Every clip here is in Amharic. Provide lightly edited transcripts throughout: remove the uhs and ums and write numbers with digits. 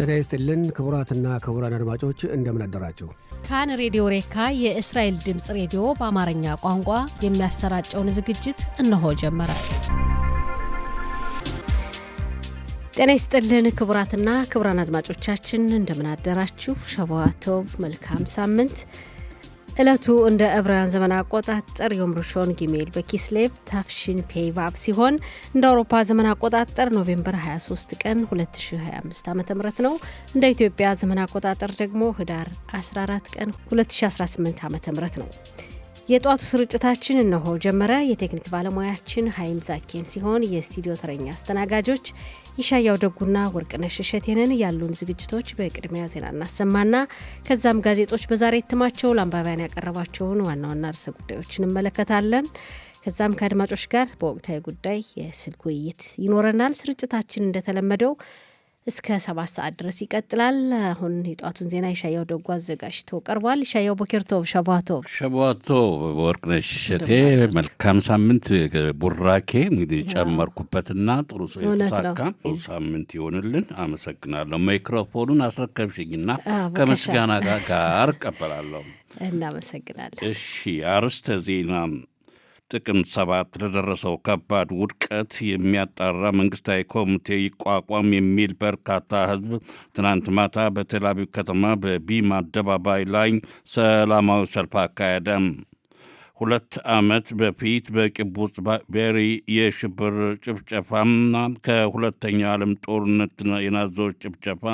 ጤና ይስጥልን ክቡራትና ክቡራን አድማጮች እንደምን አደራችሁ። ካን ሬዲዮ ሬካ የእስራኤል ድምጽ ሬዲዮ በአማርኛ ቋንቋ የሚያሰራጨውን ዝግጅት እነሆ ጀመረ። ጤና ይስጥልን ክቡራትና ክቡራን አድማጮቻችን እንደምን አደራችሁ። ሸዋቶቭ መልካም ሳምንት። እለቱ እንደ ዕብራውያን ዘመን አቆጣጠር ዮም ሮሾን ጊሜል በኪስሌቭ ታፍሺን ፔቫብ ሲሆን እንደ አውሮፓ ዘመን አቆጣጠር ኖቬምበር 23 ቀን 2025 ዓ.ም ነው። እንደ ኢትዮጵያ ዘመን አቆጣጠር ደግሞ ህዳር 14 ቀን 2018 ዓ.ም ነው። የጧቱ ስርጭታችን እነሆ ጀመረ። የቴክኒክ ባለሙያችን ሃይም ዛኬን ሲሆን የስቱዲዮ ተረኛ አስተናጋጆች ይሻያው ደጉና ወርቅነሽ እሸቴንን። ያሉን ዝግጅቶች በቅድሚያ ዜና እናሰማና ከዛም ጋዜጦች በዛሬ እትማቸው ለአንባቢያን ያቀረባቸውን ዋና ዋና ርዕሰ ጉዳዮች እንመለከታለን። ከዛም ከአድማጮች ጋር በወቅታዊ ጉዳይ የስልክ ውይይት ይኖረናል። ስርጭታችን እንደተለመደው እስከ 7 ሰዓት ድረስ ይቀጥላል። አሁን የጧቱን ዜና ይሻያው ደጉ አዘጋጅቶ ቀርቧል። ይሻያው ቦኬርቶቭ ሸቧቶ ወርቅነሽ እሸቴ መልካም ሳምንት ቡራኬ እንግዲህ ጨመርኩበትና ጥሩ ሳካ ሳምንት ይሆንልን። አመሰግናለሁ። ማይክሮፎኑን አስረከብሽኝና ከምስጋና ጋር ቀበላለሁ። እናመሰግናለን። እሺ አርስተ ዜና ጥቅምት 7 ለደረሰው ከባድ ውድቀት የሚያጣራ መንግስታዊ ኮሚቴ ይቋቋም የሚል በርካታ ህዝብ ትናንት ማታ በቴል አቪቭ ከተማ በቢማ አደባባይ ላይ ሰላማዊ ሰልፍ አካሄደ። 2 ዓመት በፊት በቂቡጽ ቤሪ የሽብር ጭፍጨፋና ከሁለተኛው ዓለም ጦርነት የናዚዎች ጭፍጨፋ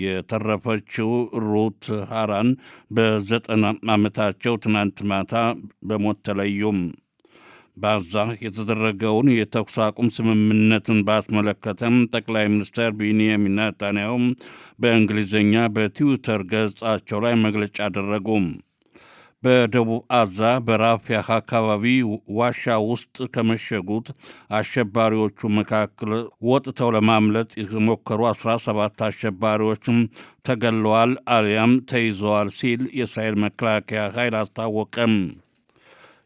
የተረፈችው ሩት ሃራን በ90 ዓመታቸው ትናንት ማታ በሞት ተለዩም። በጋዛ የተደረገውን የተኩስ አቁም ስምምነትን ባስመለከተም ጠቅላይ ሚኒስትር ቤንያሚን ኔታንያሁ በእንግሊዝኛ በትዊተር ገጻቸው ላይ መግለጫ አደረጉ። በደቡብ ጋዛ በራፊያ አካባቢ ዋሻ ውስጥ ከመሸጉት አሸባሪዎቹ መካከል ወጥተው ለማምለጥ የሞከሩ 17 አሸባሪዎችም ተገለዋል አሊያም ተይዘዋል ሲል የእስራኤል መከላከያ ኃይል አስታወቀም።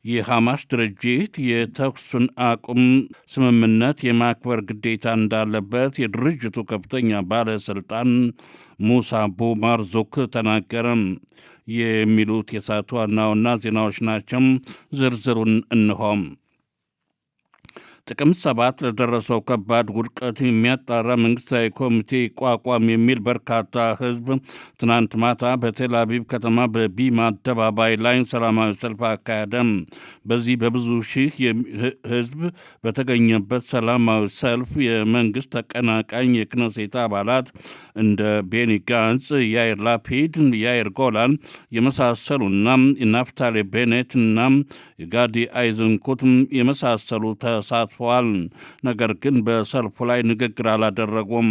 የሐማስ ድርጅት የተኩሱን አቁም ስምምነት የማክበር ግዴታ እንዳለበት የድርጅቱ ከፍተኛ ባለሥልጣን ሙሳ ቡ ማርዙክ ተናገረም። የሚሉት የሰዓቱ ዋና ዋና ዜናዎች ናቸው። ዝርዝሩን እንሆም። ጥቅምት 7 ለደረሰው ከባድ ውድቀት የሚያጣራ መንግስታዊ ኮሚቴ ቋቋም የሚል በርካታ ህዝብ ትናንት ማታ በቴል አቪቭ ከተማ በቢማ አደባባይ ላይ ሰላማዊ ሰልፍ አካሄደም። በዚህ በብዙ ሺህ ህዝብ በተገኘበት ሰላማዊ ሰልፍ የመንግስት ተቀናቃኝ የክነሴት አባላት እንደ ቤኒ ጋንጽ፣ ያይር ላፒድ፣ ያይር ጎላን የመሳሰሉና ናፍታሌ ቤኔትና ጋዲ አይዘንኩት የመሳሰሉ ተሳትፈዋል። ነገር ግን በሰልፉ ላይ ንግግር አላደረጉም።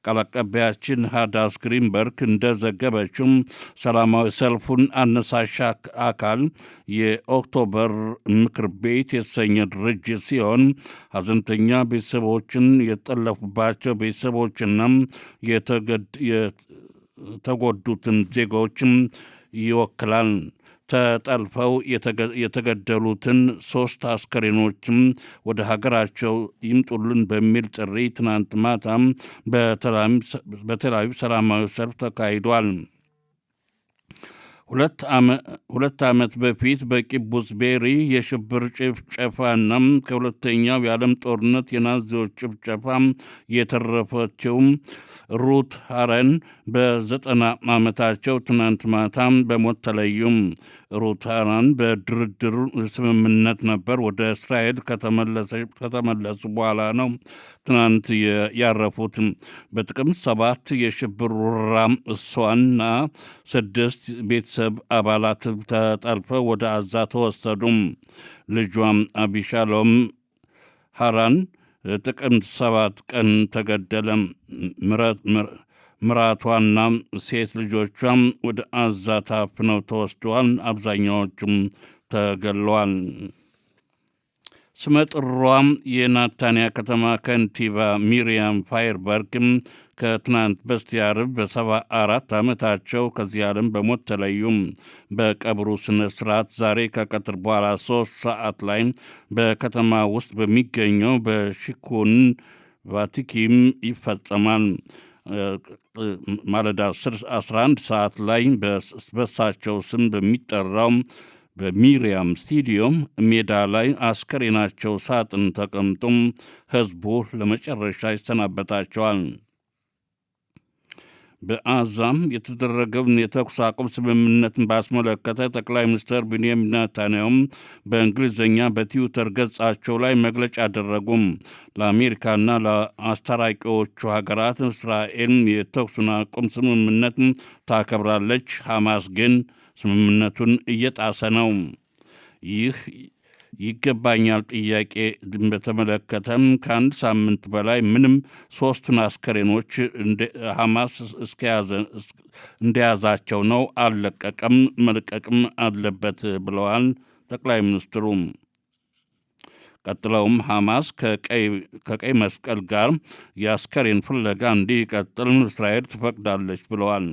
ቃል አቀባያችን ሃዳስ ግሪንበርግ እንደዘገበችም ሰላማዊ ሰልፉን አነሳሽ አካል የኦክቶበር ምክር ቤት የተሰኘ ድርጅት ሲሆን ሀዘንተኛ ቤተሰቦችን የተጠለፉባቸው ቤተሰቦችና የተጎዱትን ዜጎችም ይወክላል። ተጠልፈው የተገደሉትን 3 አስከሬኖችም ወደ ሀገራቸው ይምጡልን በሚል ጥሪ ትናንት ማታም በቴል አቪቭ ሰላማዊ ሰልፍ ተካሂዷል። 2 ዓመት በፊት በቂቡጽ ቤሪ የሽብር ጭፍጨፋና ከሁለተኛው የዓለም ጦርነት የናዚዎች ጭፍጨፋ የተረፈችው ሩት ሃረን በ90 ዓመታቸው ትናንት ማታም በሞት ተለዩም። ሩት ሃረን በድርድር ስምምነት ነበር ወደ እስራኤል ከተመለሱ በኋላ ነው ትናንት ያረፉት። በጥቅምት 7 የሽብር ወረራ እሷና 6 ቤተሰብ አባላት ተጠልፈው ወደ ጋዛ ተወሰዱም። ልጇም አቢሻሎም ሃራን ጥቅምት 7 ቀን ተገደለም። ምራቷና ሴት ልጆቿም ወደ ጋዛ ታፍነው ተወስደዋል። አብዛኛዎቹም ተገለዋል። ስመጥሯም የናታንያ ከተማ ከንቲባ ሚሪያም ፋየርበርግም ከትናንት በስቲያ ዓርብ በ74 ዓመታቸው ከዚህ ዓለም በሞት ተለዩም። በቀብሩ ስነ ስርዓት ዛሬ ከቀትር በኋላ 3 ሰዓት ላይ በከተማ ውስጥ በሚገኘው በሽኩን ቫቲኪም ይፈጸማል። ማለዳ 11 ሰዓት ላይ በሳቸው ስም በሚጠራው በሚሪያም ስቴዲየም ሜዳ ላይ አስከሬናቸው ሳጥን ተቀምጦም ህዝቡ ለመጨረሻ ይሰናበታቸዋል። በአዛም የተደረገውን የተኩስ አቁም ስምምነትን ባስመለከተ ጠቅላይ ሚኒስትር ቤንያሚን ኔታንያሁም በእንግሊዝኛ በትዊተር ገጻቸው ላይ መግለጫ አደረጉም። ለአሜሪካና ለአስታራቂዎቹ ሀገራት እስራኤል የተኩሱን አቁም ስምምነት ታከብራለች፣ ሐማስ ግን ስምምነቱን እየጣሰ ነው። ይህ ይገባኛል ጥያቄ በተመለከተም ከአንድ ሳምንት በላይ ምንም ሶስቱን አስከሬኖች ሐማስ እንደያዛቸው ነው፣ አልለቀቀም፣ መልቀቅም አለበት ብለዋል ጠቅላይ ሚኒስትሩ። ቀጥለውም ሐማስ ከቀይ መስቀል ጋር የአስከሬን ፍለጋ እንዲቀጥል እስራኤል ትፈቅዳለች ብለዋል።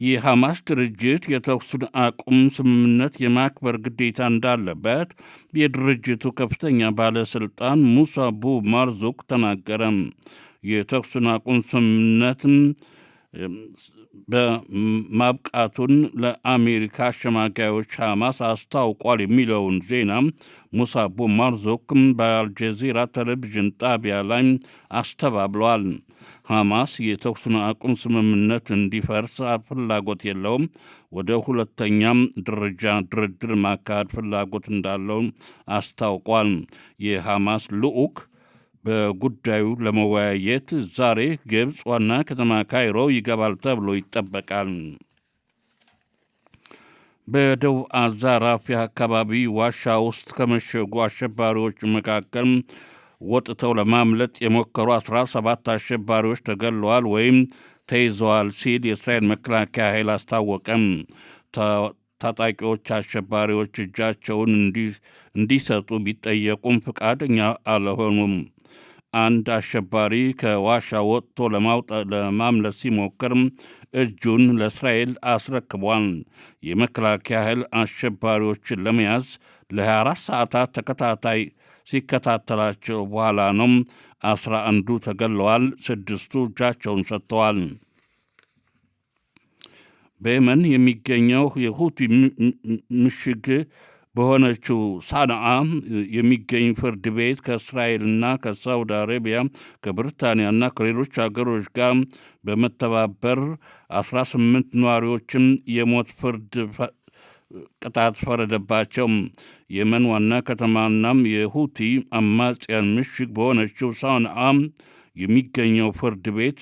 የሐማስ ድርጅት የተኩሱን አቁም ስምምነት የማክበር ግዴታ እንዳለበት የድርጅቱ ከፍተኛ ባለሥልጣን ሙሳ ቡ ማርዙክ ተናገረም። የተኩሱን አቁም ስምምነትን በማብቃቱን ለአሜሪካ አሸማጋዮች ሐማስ አስታውቋል የሚለውን ዜና ሙሳ ቡ ማርዙክም በአልጀዚራ ቴሌቪዥን ጣቢያ ላይ አስተባብለዋል። ሐማስ የተኩሱን አቁም ስምምነት እንዲፈርስ ፍላጎት የለውም፣ ወደ ሁለተኛም ደረጃ ድርድር ማካሄድ ፍላጎት እንዳለው አስታውቋል። የሐማስ ልዑክ በጉዳዩ ለመወያየት ዛሬ ግብፅ ዋና ከተማ ካይሮ ይገባል ተብሎ ይጠበቃል። በደቡብ አዛ ራፊያ አካባቢ ዋሻ ውስጥ ከመሸጉ አሸባሪዎች መካከል ወጥተው ለማምለጥ የሞከሩ 17 አሸባሪዎች ተገለዋል ወይም ተይዘዋል ሲል የእስራኤል መከላከያ ኃይል አስታወቀም። ታጣቂዎች አሸባሪዎች እጃቸውን እንዲሰጡ ቢጠየቁም ፈቃደኛ አልሆኑም። አንድ አሸባሪ ከዋሻ ወጥቶ ለማምለጥ ሲሞክር እጁን ለእስራኤል አስረክቧል። የመከላከያ ኃይል አሸባሪዎችን ለመያዝ ለ24 ሰዓታት ተከታታይ ሲከታተላቸው በኋላ ነው 11ዱ ተገለዋል፣ 6ቱ እጃቸውን ሰጥተዋል። በየመን የሚገኘው የሁቲ ምሽግ በሆነችው ሳንዓ የሚገኝ ፍርድ ቤት ከእስራኤልና ከሳውዲ አረቢያ ከብሪታንያና ከሌሎች አገሮች ጋር በመተባበር 18 ነዋሪዎችም የሞት ፍርድ ቅጣት ፈረደባቸው። የመን ዋና ከተማናም የሁቲ አማጽያን ምሽግ በሆነችው ሳንዓ የሚገኘው ፍርድ ቤት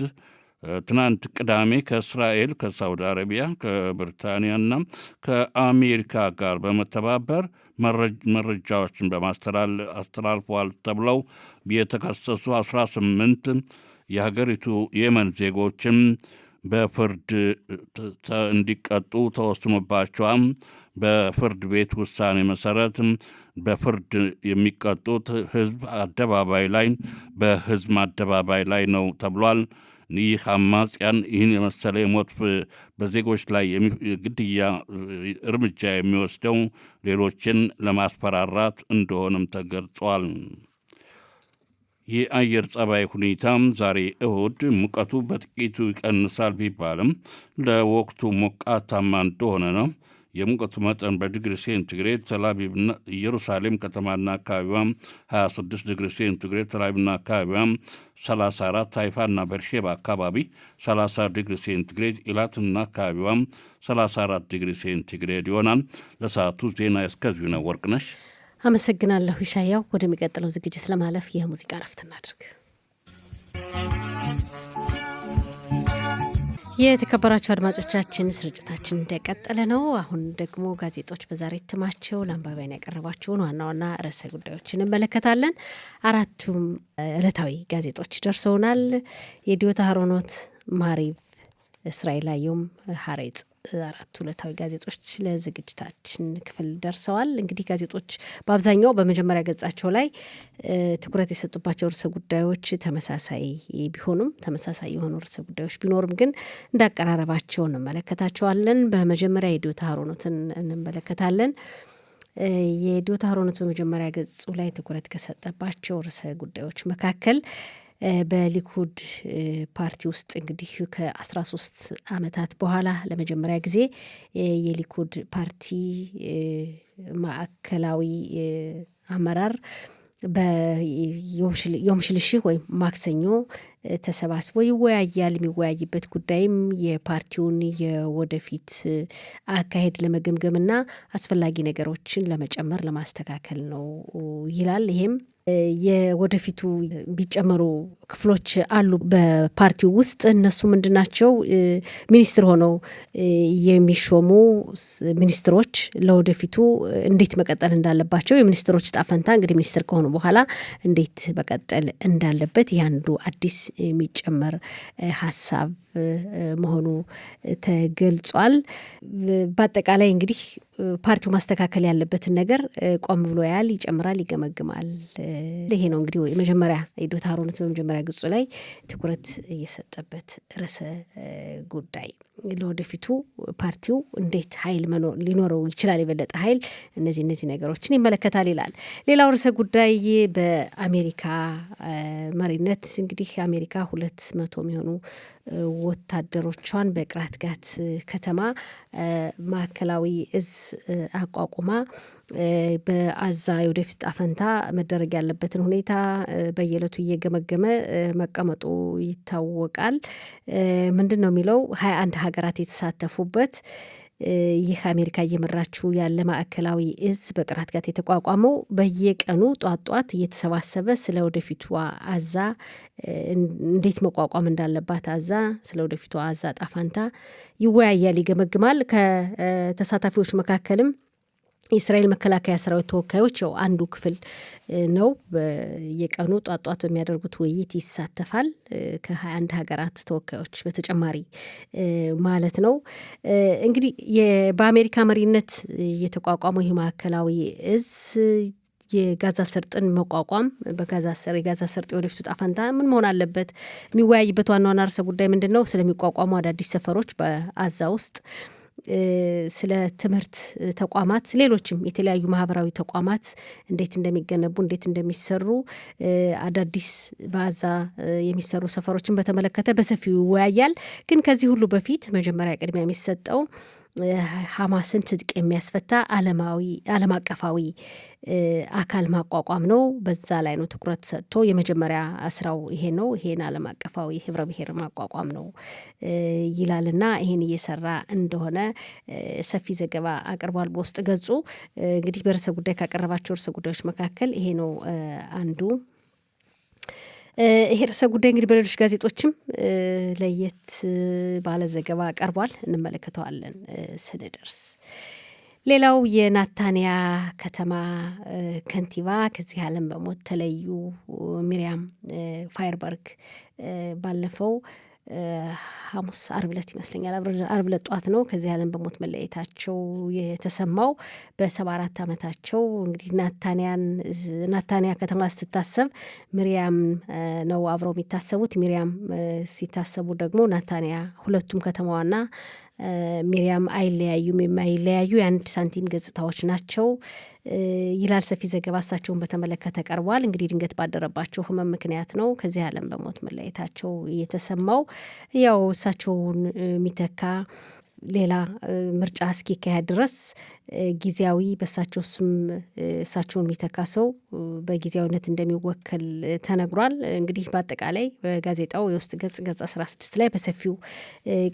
ትናንት ቅዳሜ ከእስራኤል፣ ከሳውዲ አረቢያ፣ ከብሪታንያና ከአሜሪካ ጋር በመተባበር መረጃዎችን አስተላልፈዋል ተብለው የተከሰሱ 18 የሀገሪቱ የመን ዜጎችን በፍርድ እንዲቀጡ ተወስኖባቸዋል። በፍርድ ቤት ውሳኔ መሰረት በፍርድ የሚቀጡት በህዝብ አደባባይ ላይ ነው ተብሏል። ይህ አማጽያን ይህን የመሰለ የሞት በዜጎች ላይ ግድያ እርምጃ የሚወስደው ሌሎችን ለማስፈራራት እንደሆነም ተገልጿል። የአየር ጸባይ ሁኔታም ዛሬ እሁድ ሙቀቱ በጥቂቱ ይቀንሳል ቢባልም ለወቅቱ ሞቃታማ እንደሆነ ነው። የሙቀቱ መጠን በዲግሪ ሴንቲግሬድ ተላቪቭና ኢየሩሳሌም ከተማና አካባቢዋም 26 ዲግሪ ሴንቲግሬድ፣ ተላቪቭና አካባቢዋም 34፣ ሃይፋና በርሼባ አካባቢ 30 ዲግሪ ሴንቲግሬድ፣ ኢላትና አካባቢዋም 34 ዲግሪ ሴንቲግሬድ ይሆናል። ለሰዓቱ ዜና እስከዚሁ ነው። ወርቅነሽ አመሰግናለሁ። ይሻያው ወደሚቀጥለው ዝግጅት ለማለፍ የሙዚቃ ረፍት እናድርግ። የተከበራቸው አድማጮቻችን ስርጭታችን እንደቀጠለ ነው። አሁን ደግሞ ጋዜጦች በዛሬ እትማቸው ለአንባቢያን ያቀረቧቸውን ዋና ዋና ርዕሰ ጉዳዮችን እንመለከታለን። አራቱም ዕለታዊ ጋዜጦች ደርሰውናል። የዲዮታ ሀሮኖት፣ ማሪቭ፣ እስራኤል አየም፣ ሀሬጽ አራቱ ዕለታዊ ጋዜጦች ለዝግጅታችን ክፍል ደርሰዋል። እንግዲህ ጋዜጦች በአብዛኛው በመጀመሪያ ገጻቸው ላይ ትኩረት የሰጡባቸው ርዕሰ ጉዳዮች ተመሳሳይ ቢሆኑም ተመሳሳይ የሆኑ ርዕሰ ጉዳዮች ቢኖርም ግን እንዳቀራረባቸው እንመለከታቸዋለን። በመጀመሪያ የዲዮታ ሀሮኖትን እንመለከታለን። የዲዮታ ሀሮኖት በመጀመሪያ ገጹ ላይ ትኩረት ከሰጠባቸው ርዕሰ ጉዳዮች መካከል በሊኩድ ፓርቲ ውስጥ እንግዲህ ከ13 ዓመታት በኋላ ለመጀመሪያ ጊዜ የሊኩድ ፓርቲ ማዕከላዊ አመራር በዮም ሽልሽህ ወይም ማክሰኞ ተሰባስቦ ይወያያል። የሚወያይበት ጉዳይም የፓርቲውን የወደፊት አካሄድ ለመገምገምና አስፈላጊ ነገሮችን ለመጨመር ለማስተካከል ነው ይላል። ይሄም የወደፊቱ ቢጨመሩ ክፍሎች አሉ በፓርቲው ውስጥ። እነሱ ምንድናቸው? ሚኒስትር ሆነው የሚሾሙ ሚኒስትሮች ለወደፊቱ እንዴት መቀጠል እንዳለባቸው፣ የሚኒስትሮች ዕጣ ፈንታ እንግዲህ ሚኒስትር ከሆኑ በኋላ እንዴት መቀጠል እንዳለበት ያንዱ አዲስ የሚጨመር ሀሳብ መሆኑ ተገልጿል። በአጠቃላይ እንግዲህ ፓርቲው ማስተካከል ያለበትን ነገር ቆም ብሎ ያል ይጨምራል፣ ይገመግማል። ይሄ ነው እንግዲህ የመጀመሪያ የዶታ ሮነት በመጀመሪያ ገጹ ላይ ትኩረት እየሰጠበት ርዕሰ ጉዳይ ለወደፊቱ ፓርቲው እንዴት ኃይል ሊኖረው ይችላል፣ የበለጠ ኃይል፣ እነዚህ ነገሮችን ይመለከታል ይላል። ሌላው ርዕሰ ጉዳይ በአሜሪካ መሪነት እንግዲህ አሜሪካ 200 የሚሆኑ ወታደሮቿን በቅራት ጋት ከተማ ማዕከላዊ እዝ አቋቁማ በአዛ የወደፊት ዕጣ ፈንታ መደረግ ያለበትን ሁኔታ በየዕለቱ እየገመገመ መቀመጡ ይታወቃል። ምንድን ነው የሚለው 21 ሀገራት የተሳተፉበት ይህ አሜሪካ እየመራችው ያለ ማዕከላዊ እዝ በቅራት ጋት የተቋቋመው በየቀኑ ጧት እየተሰባሰበ ስለ ወደፊቷ አዛ እንዴት መቋቋም እንዳለባት አዛ ስለ ወደፊቷ አዛ ዕጣ ፈንታ ይወያያል፣ ይገመግማል። ከተሳታፊዎች መካከልም የእስራኤል መከላከያ ሰራዊት ተወካዮች ያው አንዱ ክፍል ነው። በየቀኑ ጧት በሚያደርጉት ውይይት ይሳተፋል። ከ21 ሀገራት ተወካዮች በተጨማሪ ማለት ነው። እንግዲህ በአሜሪካ መሪነት የተቋቋመው ይህ ማዕከላዊ እዝ የጋዛ ሰርጥን መቋቋም የጋዛ ሰርጥ የወደፊቱ ዕጣ ፈንታ ምን መሆን አለበት፣ የሚወያይበት ዋና ርዕሰ ጉዳይ ምንድን ነው? ስለሚቋቋሙ አዳዲስ ሰፈሮች በአዛ ውስጥ፣ ስለ ትምህርት ተቋማት፣ ሌሎችም የተለያዩ ማህበራዊ ተቋማት እንዴት እንደሚገነቡ፣ እንዴት እንደሚሰሩ፣ አዳዲስ በአዛ የሚሰሩ ሰፈሮችን በተመለከተ በሰፊው ይወያያል። ግን ከዚህ ሁሉ በፊት መጀመሪያ ቅድሚያ የሚሰጠው ሐማስን ትጥቅ የሚያስፈታ ዓለም አቀፋዊ አካል ማቋቋም ነው። በዛ ላይ ነው ትኩረት ሰጥቶ የመጀመሪያ ስራው ይሄ ነው። ይሄን ዓለም አቀፋዊ ህብረ ብሔር ማቋቋም ነው ይላልና ይሄን እየሰራ እንደሆነ ሰፊ ዘገባ አቅርቧል በውስጥ ገጹ። እንግዲህ በርዕሰ ጉዳይ ካቀረባቸው ርዕሰ ጉዳዮች መካከል ይሄ ነው አንዱ። ይሄ ርዕሰ ጉዳይ እንግዲህ በሌሎች ጋዜጦችም ለየት ባለ ዘገባ ቀርቧል፣ እንመለከተዋለን ስንደርስ። ሌላው የናታንያ ከተማ ከንቲባ ከዚህ ዓለም በሞት ተለዩ። ሚሪያም ፋየርበርግ ባለፈው ሐሙስ አርብ ዕለት ይመስለኛል አርብ ዕለት ጧት ነው ከዚህ ዓለም በሞት መለየታቸው የተሰማው። በ74 ዓመታቸው እንግዲህ ናታንያ ከተማ ስትታሰብ ሚሪያም ነው አብረው የሚታሰቡት። ሚሪያም ሲታሰቡ ደግሞ ናታንያ፣ ሁለቱም ከተማዋና ሚሪያም አይለያዩም፣ የማይለያዩ የአንድ ሳንቲም ገጽታዎች ናቸው ይላል ሰፊ ዘገባ እሳቸውን በተመለከተ ቀርቧል። እንግዲህ ድንገት ባደረባቸው ህመም ምክንያት ነው ከዚህ ዓለም በሞት መለየታቸው የተሰማው። ያው እሳቸውን የሚተካ ሌላ ምርጫ እስኪካሄድ ድረስ ጊዜያዊ በእሳቸው ስም እሳቸውን የሚተካ ሰው በጊዜያዊነት እንደሚወከል ተነግሯል። እንግዲህ በአጠቃላይ በጋዜጣው የውስጥ ገጽ 16 ላይ በሰፊው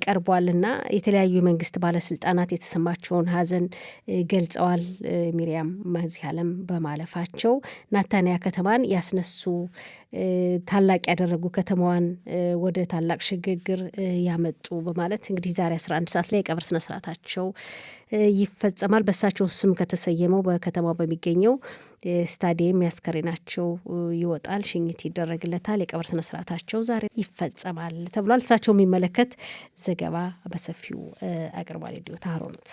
ቀርቧልና የተለያዩ የመንግስት ባለስልጣናት የተሰማቸውን ሀዘን ገልጸዋል። ሚሪያም ከዚህ ዓለም በማለፋቸው ናታንያ ከተማን ያስነሱ፣ ታላቅ ያደረጉ፣ ከተማዋን ወደ ታላቅ ሽግግር ያመጡ በማለት እንግዲህ ዛሬ 11 ሰዓት ላይ የቀብር ስነስርዓታቸው ይፈጸማል። በእሳቸው ስም ከተሰየመው በከተማው በሚገኘው ስታዲየም ያስከሬናቸው ይወጣል፣ ሽኝት ይደረግለታል። የቀብር ስነስርዓታቸው ዛሬ ይፈጸማል ተብሏል። እሳቸው የሚመለከት ዘገባ በሰፊው አቅርቧል የዲዮታ ሮኖት።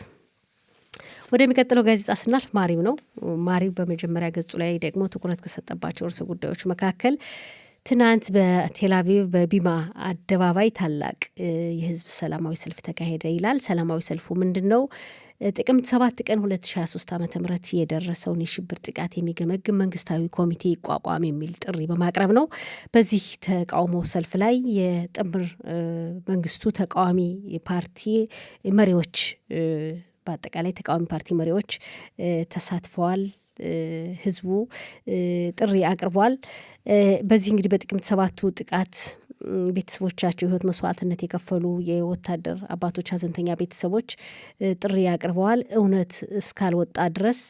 ወደሚቀጥለው ጋዜጣ ስናልፍ ማሪብ ነው። ማሪብ በመጀመሪያ ገጹ ላይ ደግሞ ትኩረት ከሰጠባቸው ርዕሰ ጉዳዮች መካከል ትናንት በቴልአቪቭ በቢማ አደባባይ ታላቅ የህዝብ ሰላማዊ ሰልፍ ተካሄደ ይላል። ሰላማዊ ሰልፉ ምንድን ነው? ጥቅምት 7 ቀን 2023 ዓ.ም የደረሰውን የሽብር ጥቃት የሚገመግም መንግስታዊ ኮሚቴ ይቋቋም የሚል ጥሪ በማቅረብ ነው። በዚህ ተቃውሞ ሰልፍ ላይ የጥምር መንግስቱ ተቃዋሚ ፓርቲ መሪዎች በአጠቃላይ ተቃዋሚ ፓርቲ መሪዎች ተሳትፈዋል። ህዝቡ ጥሪ አቅርቧል። በዚህ እንግዲህ በጥቅምት 7ቱ ጥቃት ቤተሰቦቻቸው የህይወት መስዋዕትነት የከፈሉ የወታደር አባቶች ሀዘንተኛ ቤተሰቦች ጥሪ አቅርበዋል። እውነት እስካልወጣ ድረስ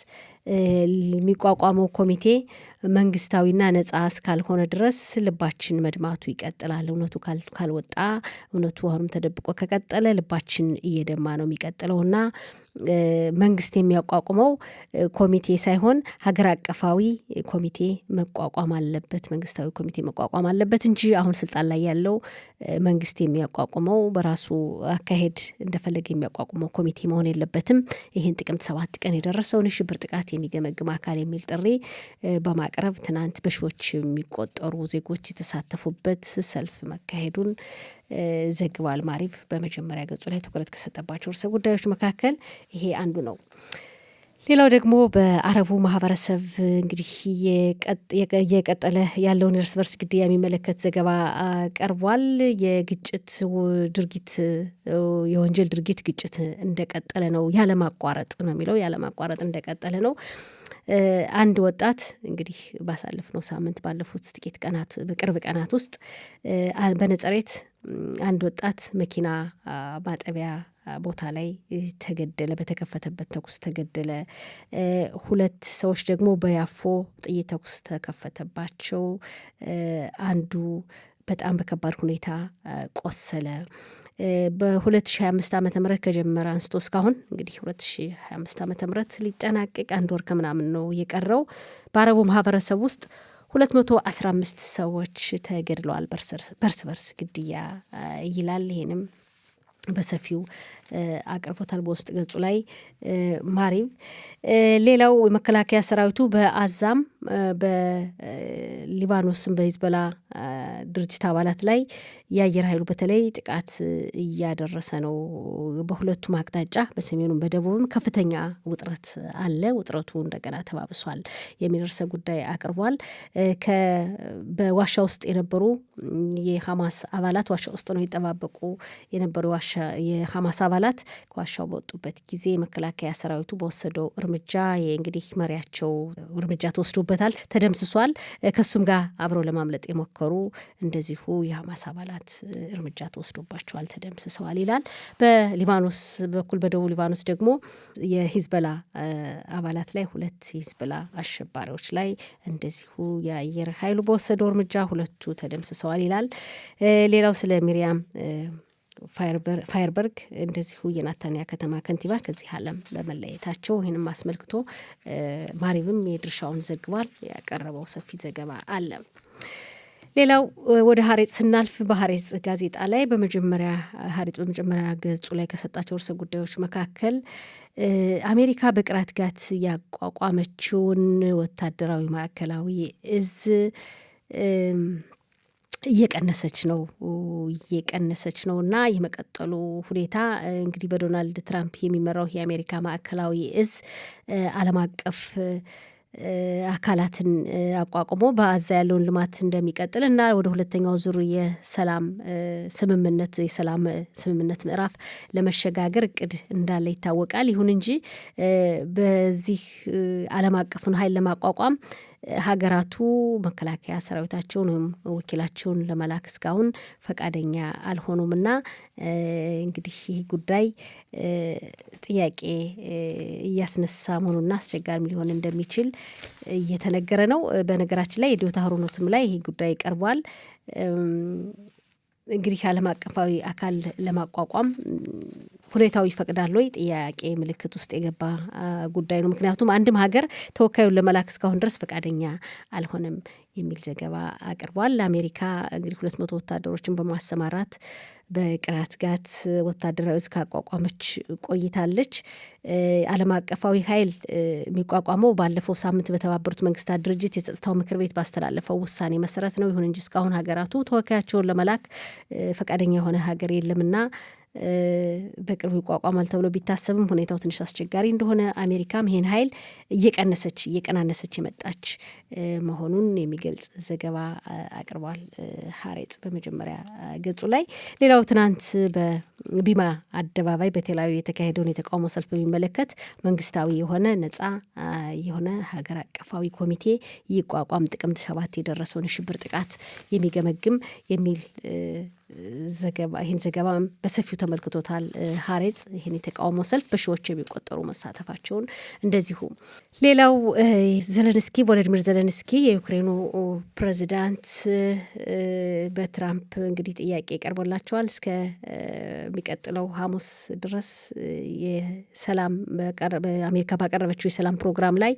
የሚቋቋመው ኮሚቴ መንግስታዊና ነጻ እስካልሆነ ድረስ ልባችን መድማቱ ይቀጥላል። እውነቱ ካልወጣ እውነቱ አሁንም ተደብቆ ከቀጠለ ልባችን እየደማ ነው የሚቀጥለውና መንግስት የሚያቋቁመው ኮሚቴ ሳይሆን ሀገር አቀፋዊ ኮሚቴ መቋቋም አለበት፣ መንግስታዊ ኮሚቴ መቋቋም አለበት እንጂ አሁን ስልጣን ላይ ያለው መንግስት የሚያቋቁመው በራሱ አካሄድ እንደፈለገ የሚያቋቁመው ኮሚቴ መሆን የለበትም። ይህን ጥቅምት 7 ቀን የደረሰውን የሽብር ጥቃት የሚገመግም አካል የሚል ጥሪ በማቅረብ ትናንት በሺዎች የሚቆጠሩ ዜጎች የተሳተፉበት ሰልፍ መካሄዱን ዘግቧል። ማሪቭ በመጀመሪያ ገጹ ላይ ትኩረት ከሰጠባቸው ርዕሰ ጉዳዮች መካከል ይሄ አንዱ ነው። ሌላው ደግሞ በአረቡ ማህበረሰብ እንግዲህ እየቀጠለ ያለውን እርስ በርስ ግድያ የሚመለከት ዘገባ ቀርቧል። የግጭት ድርጊት የወንጀል ድርጊት ግጭት እንደቀጠለ ነው፣ ያለማቋረጥ ነው የሚለው፣ ያለማቋረጥ እንደቀጠለ ነው። አንድ ወጣት እንግዲህ ባሳለፍነው ሳምንት ባለፉት ጥቂት ቀናት በቅርብ ቀናት ውስጥ በነጸሬት አንድ ወጣት መኪና ማጠቢያ ቦታ ላይ ተገደለ፣ በተከፈተበት ተኩስ ተገደለ። 2 ሰዎች ደግሞ በያፎ ጥይት ተኩስ ተከፈተባቸው። አንዱ በጣም በከባድ ሁኔታ ቆሰለ። በ2025 ዓ.ም ከጀመረ አንስቶ እስካሁን እንግዲህ 2025 ዓ.ም ሊጠናቀቅ 1 ወር ከምናምን ነው የቀረው። በአረቡ ማህበረሰብ ውስጥ 215 ሰዎች ተገድለዋል በርስ በርስ ግድያ ይላል። ይሄንም በሰፊው አቅርቦታል በውስጥ ገጹ ላይ ማሪቭ። ሌላው የመከላከያ ሰራዊቱ በአዛም በሊባኖስም በሂዝቦላ ድርጅት አባላት ላይ የአየር ኃይሉ በተለይ ጥቃት እያደረሰ ነው። በሁለቱም አቅጣጫ በሰሜኑም በደቡብም ከፍተኛ ውጥረት አለ። ውጥረቱ እንደገና ተባብሷል የሚል ርዕሰ ጉዳይ አቅርቧል። በዋሻ ውስጥ የነበሩ የሐማስ አባላት ዋሻ ውስጥ ነው ይጠባበቁ የነበሩ የሐማስ አባላት ከዋሻው በወጡበት ጊዜ መከላከያ ሰራዊቱ በወሰደው እርምጃ እንግዲህ መሪያቸው እርምጃ ተወስዶበታል፣ ተደምስሷል። ከሱም ጋር አብረው ለማምለጥ የሞከሩ እንደዚሁ የሐማስ አባላት እርምጃ ተወስዶባቸዋል፣ ተደምስሰዋል ይላል። በሊባኖስ በኩል በደቡብ ሊባኖስ ደግሞ የሂዝቦላ አባላት ላይ 2 የሂዝቦላ አሸባሪዎች ላይ እንደዚሁ የአየር ኃይሉ በወሰደው እርምጃ 2 ተደምስሰዋል ይላል። ሌላው ስለ ሚሪያም ፋየርበርግ እንደዚሁ የናታንያ ከተማ ከንቲባ ከዚህ ዓለም በመለየታቸው ይህንም አስመልክቶ ማሪቭም የድርሻውን ዘግቧል። ያቀረበው ሰፊ ዘገባ አለ። ሌላው ወደ ሀሬጽ ስናልፍ በሀሬጽ ጋዜጣ ላይ ሀሬጽ በመጀመሪያ ገጹ ላይ ከሰጣቸው ርዕሰ ጉዳዮች መካከል አሜሪካ በቅራት ጋት ያቋቋመችውን ወታደራዊ ማዕከላዊ እዝ እየቀነሰች ነው እና የመቀጠሉ ሁኔታ እንግዲህ በዶናልድ ትራምፕ የሚመራው የአሜሪካ ማዕከላዊ እዝ ዓለም አቀፍ አካላትን አቋቁሞ በአዛ ያለውን ልማት እንደሚቀጥል እና ወደ ሁለተኛው ዙር የሰላም ስምምነት ምዕራፍ ለመሸጋገር እቅድ እንዳለ ይታወቃል። ይሁን እንጂ በዚህ ዓለም አቀፉን ኃይል ለማቋቋም ሀገራቱ መከላከያ ሰራዊታቸውን ወይም ወኪላቸውን ለመላክ እስካሁን ፈቃደኛ አልሆኑምና እንግዲህ ይህ ጉዳይ ጥያቄ እያስነሳ መሆኑና አስቸጋሪም ሊሆን እንደሚችል እየተነገረ ነው። በነገራችን ላይ የዲዮታ ሀሩኖትም ላይ ይህ ጉዳይ ቀርቧል። እንግዲህ ዓለም አቀፋዊ አካል ለማቋቋም ሁኔታው ይፈቅዳል ወይ ጥያቄ ምልክት ውስጥ የገባ ጉዳይ ነው። ምክንያቱም አንድም ሀገር ተወካዩን ለመላክ እስካሁን ድረስ ፈቃደኛ አልሆነም የሚል ዘገባ አቅርቧል። አሜሪካ እንግዲህ 200 ወታደሮችን በማሰማራት በቅራት ጋት ወታደራዊ ካቋቋመች ቆይታለች። ዓለም አቀፋዊ ኃይል የሚቋቋመው ባለፈው ሳምንት በተባበሩት መንግስታት ድርጅት የጸጥታው ምክር ቤት ባስተላለፈው ውሳኔ መሰረት ነው። ይሁን እንጂ እስካሁን ሀገራቱ ተወካያቸውን ለመላክ ፈቃደኛ የሆነ ሀገር የለምና በቅርቡ ይቋቋማል ተብሎ ቢታሰብም ሁኔታው ትንሽ አስቸጋሪ እንደሆነ አሜሪካም ይህን ኃይል እየቀናነሰች የመጣች መሆኑን የሚገልጽ ዘገባ አቅርቧል ሀሬጽ በመጀመሪያ ገጹ ላይ። ሌላው ትናንት በቢማ አደባባይ በቴልአቪቭ የተካሄደውን የተቃውሞ ሰልፍ በሚመለከት መንግስታዊ የሆነ ነጻ የሆነ ሀገር አቀፋዊ ኮሚቴ ይቋቋም ጥቅምት 7 የደረሰውን የሽብር ጥቃት የሚገመግም የሚል ዘገባ ይህን ዘገባ በሰፊው ተመልክቶታል ሀሬጽ። ይህን የተቃውሞ ሰልፍ በሺዎች የሚቆጠሩ መሳተፋቸውን እንደዚሁ። ሌላው ዘለንስኪ ቮሎዲሚር ዘለንስኪ የዩክሬኑ ፕሬዚዳንት በትራምፕ እንግዲህ ጥያቄ ቀርቦላቸዋል እስከ የሚቀጥለው ሐሙስ ድረስ የሰላም በአሜሪካ ባቀረበችው የሰላም ፕሮግራም ላይ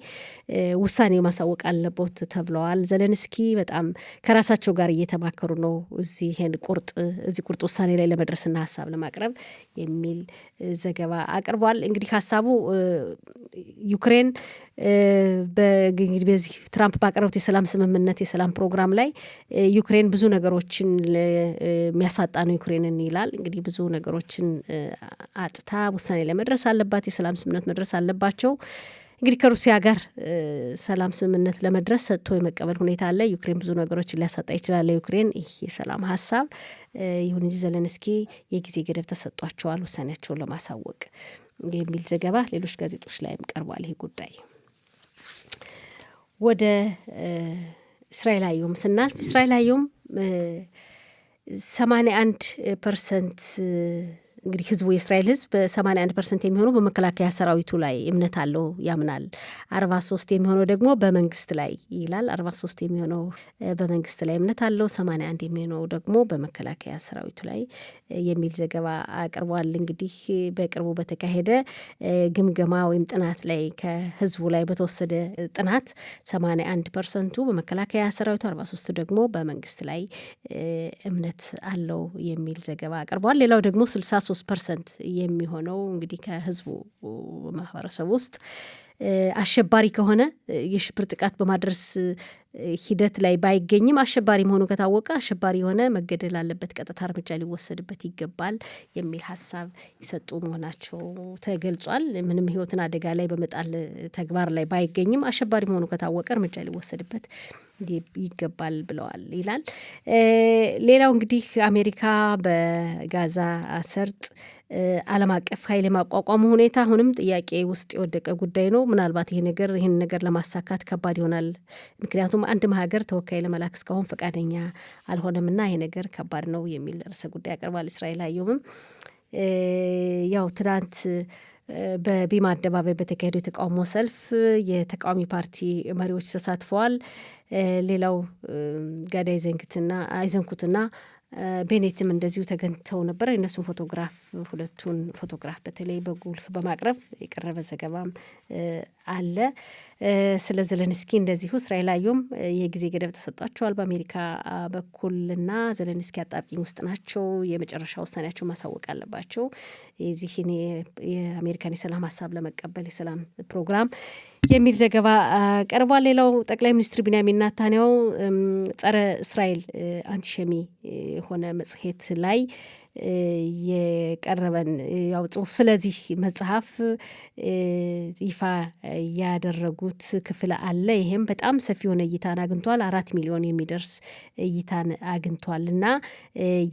ውሳኔ ማሳወቅ አለቦት ተብለዋል። ዘለንስኪ በጣም ከራሳቸው ጋር እየተማከሩ ነው እዚህ ቁርጥ ውሳኔ ላይ ለመድረስና ሀሳብ ለማቅረብ የሚል ዘገባ አቅርቧል። እንግዲህ ሀሳቡ ዩክሬን በዚህ ትራምፕ ባቀረቡት የሰላም ስምምነት የሰላም ፕሮግራም ላይ ዩክሬን ብዙ ነገሮችን የሚያሳጣ ነው ዩክሬንን ይላል። እንግዲህ ብዙ ነገሮችን አጥታ ውሳኔ ለመድረስ አለባት፣ የሰላም ስምምነት መድረስ አለባቸው። እንግዲህ ከሩሲያ ጋር ሰላም ስምምነት ለመድረስ ሰጥቶ የመቀበል ሁኔታ አለ። ዩክሬን ብዙ ነገሮችን ሊያሳጣ ይችላል ዩክሬን ይህ የሰላም ሀሳብ። ይሁን እንጂ ዘለንስኪ የጊዜ ገደብ ተሰጧቸዋል ውሳኔያቸውን ለማሳወቅ የሚል ዘገባ ሌሎች ጋዜጦች ላይም ቀርቧል። ይህ ጉዳይ ወደ እስራኤል አየሁም ስናልፍ እስራኤል አየሁም 81% እንግዲህ ህዝቡ የእስራኤል ህዝብ 81% የሚሆነው በመከላከያ ሰራዊቱ ላይ እምነት አለው ያምናል። 43 የሚሆነው ደግሞ በመንግስት ላይ ይላል። 43 የሚሆነው በመንግስት ላይ እምነት አለው፣ 81 የሚሆነው ደግሞ በመከላከያ ሰራዊቱ ላይ የሚል ዘገባ አቅርቧል። እንግዲህ በቅርቡ በተካሄደ ግምገማ ወይም ጥናት ላይ ከህዝቡ ላይ በተወሰደ ጥናት 81% በመከላከያ ሰራዊቱ፣ 43 ደግሞ በመንግስት ላይ እምነት አለው የሚል ዘገባ አቅርቧል። ሌላው ደግሞ 63% የሚሆነው እንግዲህ ከህዝቡ ማህበረሰብ ውስጥ አሸባሪ ከሆነ የሽብር ጥቃት በማድረስ ሂደት ላይ ባይገኝም አሸባሪ መሆኑ ከታወቀ አሸባሪ የሆነ መገደል አለበት፣ ቀጥታ እርምጃ ሊወሰድበት ይገባል የሚል ሀሳብ የሰጡ መሆናቸው ተገልጿል። ምንም ህይወትን አደጋ ላይ በመጣል ተግባር ላይ ባይገኝም አሸባሪ መሆኑ ከታወቀ እርምጃ ሊወሰድበት ይገባል ብለዋል ይላል። ሌላው እንግዲህ አሜሪካ በጋዛ ሰርጥ ዓለም አቀፍ ኃይል የማቋቋሙ ሁኔታ አሁንም ጥያቄ ውስጥ የወደቀ ጉዳይ ነው። ምናልባት ይህን ነገር ለማሳካት ከባድ ይሆናል። ምክንያቱም አንድም ሀገር ተወካይ ለመላክ እስካሁን ፈቃደኛ አልሆነምና ይሄ ነገር ከባድ ነው የሚል ርዕሰ ጉዳይ ያቀርባል። እስራኤል አየሁም ያው ትናንት በቢማ አደባባይ በተካሄደው የተቃውሞ ሰልፍ የተቃዋሚ ፓርቲ መሪዎች ተሳትፈዋል። ሌላው ጋዳይ አይዘንኩትና ቤኔትም እንደዚሁ ተገኝተው ነበር። የእነሱን ሁለቱን ፎቶግራፍ በተለይ በጉልህ በማቅረብ የቀረበ ዘገባም አለ። ስለ ዘለንስኪ እንደዚሁ እስራኤል አየሁም የጊዜ ገደብ ተሰጧቸዋል በአሜሪካ በኩልና ዘለንስኪ አጣብቂኝ ውስጥ ናቸው። የመጨረሻ ውሳኔያቸው ማሳወቅ አለባቸው የዚህን የአሜሪካን የሰላም ሀሳብ ለመቀበል የሰላም ፕሮግራም የሚል ዘገባ ቀርቧል። ሌላው ጠቅላይ ሚኒስትር ቢንያሚን ኔታንያሁ ጸረ እስራኤል አንቲሸሚ የሆነ መጽሔት ላይ የቀረበን ያው ጽሁፍ ስለዚህ መጽሐፍ ይፋ ያደረጉት ክፍል አለ። ይሄም በጣም ሰፊ የሆነ እይታን አግኝቷል። 4 ሚሊዮን የሚደርስ እይታን አግኝቷል እና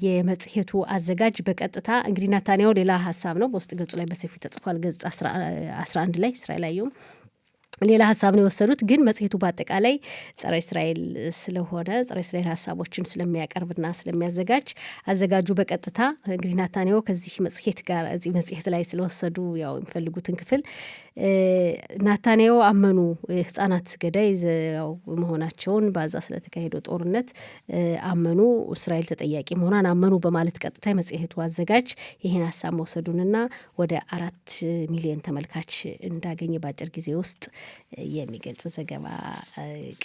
የመጽሔቱ አዘጋጅ በቀጥታ እንግዲህ ኔታንያሁ ሌላ ሀሳብ ነው በውስጥ ገጹ ላይ በሰፊው ተጽፏል። ገጽ 11 ላይ እስራኤል አየሁም ሌላ ሀሳብ ነው የወሰዱት። ግን መጽሔቱ በአጠቃላይ ጸረ እስራኤል ስለሆነ ጸረ እስራኤል ሀሳቦችን ስለሚያቀርብና ስለሚያዘጋጅ አዘጋጁ በቀጥታ እንግዲህ ናታንያሁ ከዚህ መጽሔት ጋር እዚህ መጽሔት ላይ ስለወሰዱ ያው የሚፈልጉትን ክፍል ናታንያሁ አመኑ ህጻናት ገዳይ ያው መሆናቸውን በዛ ስለተካሄደው ጦርነት አመኑ፣ እስራኤል ተጠያቂ መሆኗን አመኑ በማለት ቀጥታ የመጽሔቱ አዘጋጅ ይህን ሀሳብ መውሰዱንና ወደ 4 ሚሊዮን ተመልካች እንዳገኘ በአጭር ጊዜ ውስጥ የሚገልጽ ዘገባ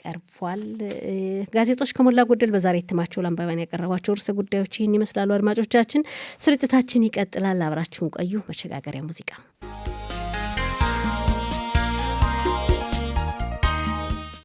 ቀርቧል። ጋዜጦች ከሞላ ጎደል በዛሬ እትማቸው ለአንባቢያን ያቀረቧቸው ርዕሰ ጉዳዮች ይህን ይመስላሉ። አድማጮቻችን፣ ስርጭታችን ይቀጥላል። አብራችሁን ቆዩ። መሸጋገሪያ ሙዚቃ